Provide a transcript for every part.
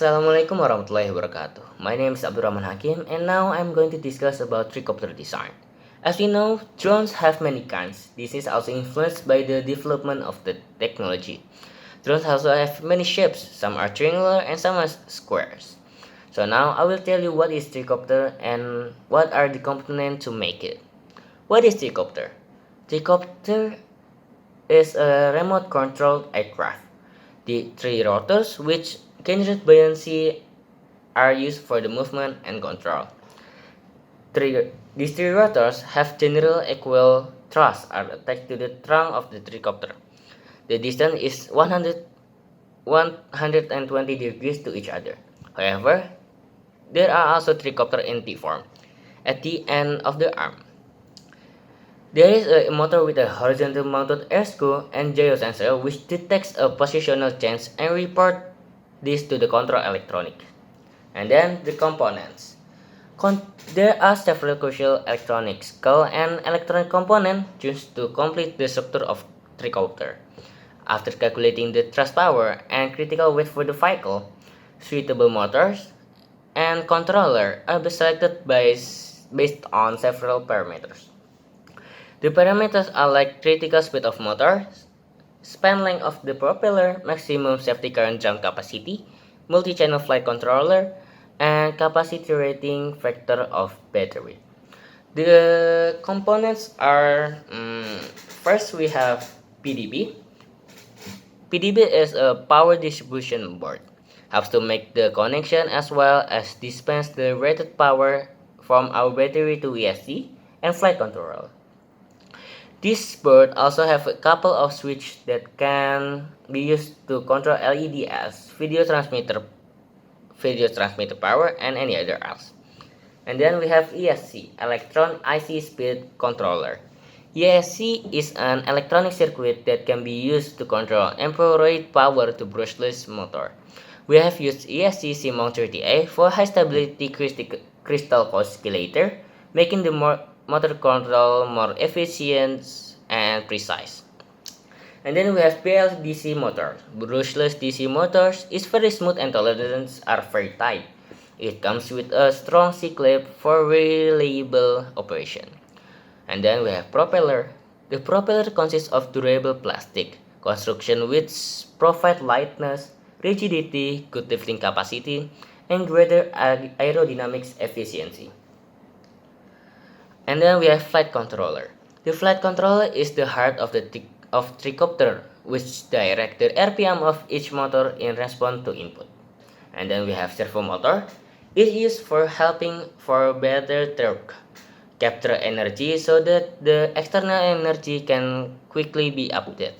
Assalamualaikum warahmatullahi wabarakatuh. My name is Abdul Rahman Hakim, and now I'm going to discuss about tricopter design. As we know, drones have many kinds. This is also influenced by the development of the technology. Drones also have many shapes. Some are triangular and some are squares. So now I will tell you what is tricopter and what are the components to make it. What is tricopter? Tricopter is a remote controlled aircraft. The three rotors, which generate buoyancy, are used for the movement and control. These three rotors have general equal thrust are attached to the trunk of the tricopter. The distance is 120 degrees to each other. However, there are also tricopter in T form at the end of the arm. There is a motor with a horizontal mounted air screw and gyro sensor which detects a positional change and report this to the control electronic. And then the components. There are several crucial electronics called an electronic component used to complete the structure of tricopter. After calculating the thrust power and critical weight for the vehicle, suitable motors and controller are selected based on several parameters. The parameters are like critical speed of motor, span length of the propeller, maximum safety current jump capacity, multi-channel flight controller, and capacity rating factor of battery. The components are first we have PDB. PDB is a power distribution board. Helps to make the connection as well as dispense the rated power from our battery to ESC and flight controller. This board also have a couple of switches that can be used to control LEDs, video transmitter power, and any other else. And then we have ESC, Electron IC Speed Controller. ESC is an electronic circuit that can be used to control infrared power to brushless motor. We have used ESC CMON30A for high stability crystal oscillator, making the motor control more efficient and precise. And then we have BLDC motors. Brushless DC motors is very smooth and tolerances are very tight. It comes with a strong C-clip for reliable operation. And then we have propeller. The propeller consists of durable plastic construction which provide lightness, rigidity, good lifting capacity, and greater aerodynamics efficiency. And then we have flight controller. The flight controller is the heart of the tricopter, which directs the RPM of each motor in response to input. And then we have servo motor. It is used for helping for better torque, capture energy so that the external energy can quickly be updated.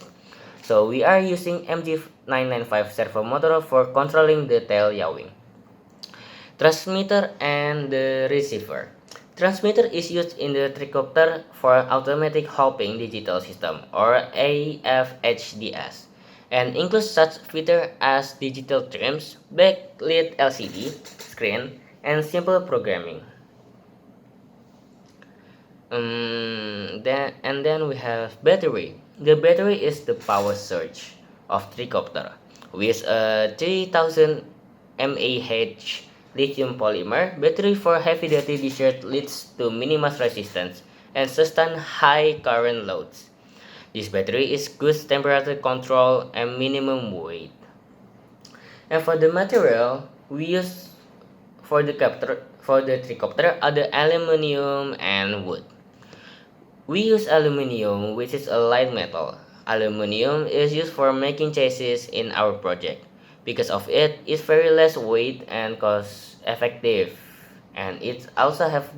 So we are using MG995 servo motor for controlling the tail yawing. Transmitter and the receiver. Transmitter is used in the tricopter for automatic hopping digital system or AFHDS and includes such features as digital trims, backlit LCD screen, and simple programming. Then we have battery. The battery is the power surge of tricopter with a 3000 mAh lithium polymer battery for heavy duty desert leads to minimum resistance and sustain high current loads. This battery is good temperature control and minimum weight. And for the material we use for the tricopter are the aluminum and wood. We use aluminum, which is a light metal. Aluminum is used for making chassis in our project. Because of it, it's very less weight and cost effective. And it also have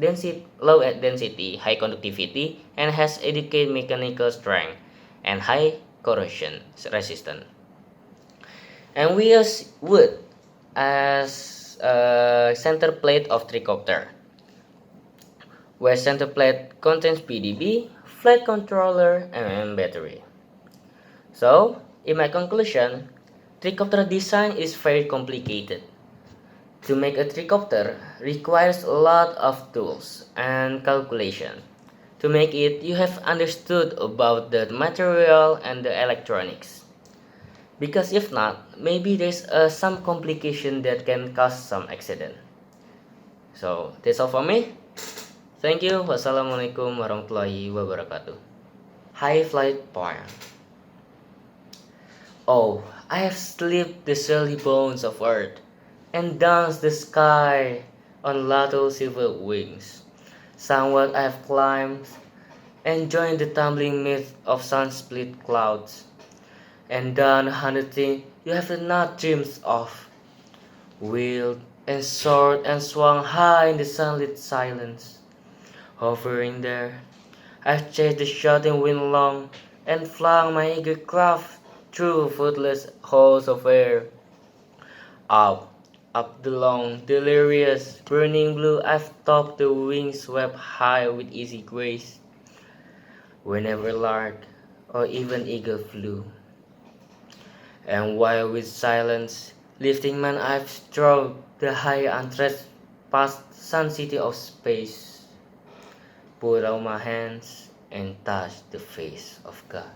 low density, high conductivity, and has adequate mechanical strength and high corrosion resistance. And we use wood as a center plate of tricopter, where center plate contains PDB, flight controller, and battery. So, in my conclusion, tricopter design is very complicated. To make a tricopter requires a lot of tools and calculation. To make it, you have understood about the material and the electronics. Because if not, maybe there's some complication that can cause some accident. So that's all for me. Thank you. Wassalamualaikum warahmatullahi wabarakatuh. High flight point. Oh, I have slipped the shelly bones of earth, and danced the sky on little silver wings. Somewhat I have climbed, and joined the tumbling mist of sun-split clouds, and done 100 things you have not dreamed of, wheeled and soared and swung high in the sunlit silence. Hovering there, I've chased the shouting wind long, and flung my eager craft through footless halls of air. Up, up the long, delirious, burning blue, I've topped the wings swept high with easy grace, whenever lark or even eagle flew. And while with silence, lifting man I've strode the high untrenched past sun city of space, put out my hands and touched the face of God.